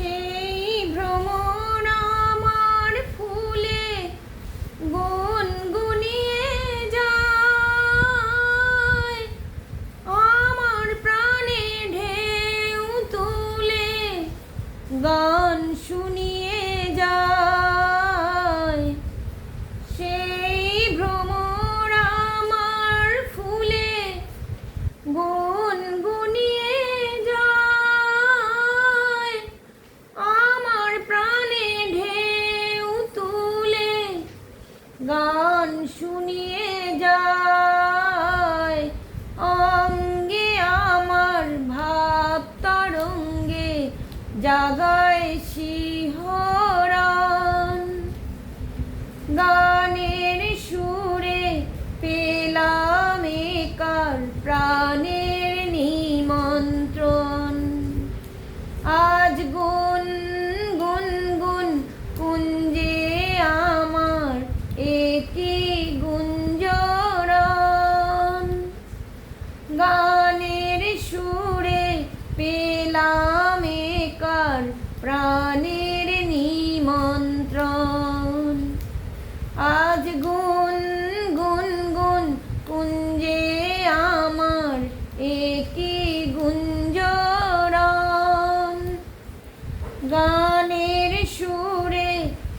সেই ভ্রমণ আমার ফুলে গুনগুনিয়ে যায়, আমার প্রাণে ঢেউ তুলে গান শুনিয়ে যায়। সেই ভ্রমর আমার ফুলে গুনগুনিয়ে যায়, আমার প্রাণে ঢেউ তুলে গান শুনিয়ে যায়। অঙ্গে আমার ভাব তরঙ্গে জাগায় শিহরণ, গানের সুরে পেলাম একার প্রাণের নিমন্ত্রণ। আজ গুন গুন গুন কুঞ্জে আমার একই গুঞ্জরণ, গানের সুরে পেলাম একার প্রাণের নিমন্ত্রণ। আজ গুন গুন গুন কুঞ্জে আমার একই গুঞ্জরণ, গানের সুরে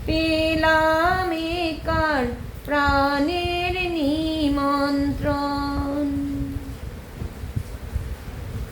পেলাম একার প্রাণে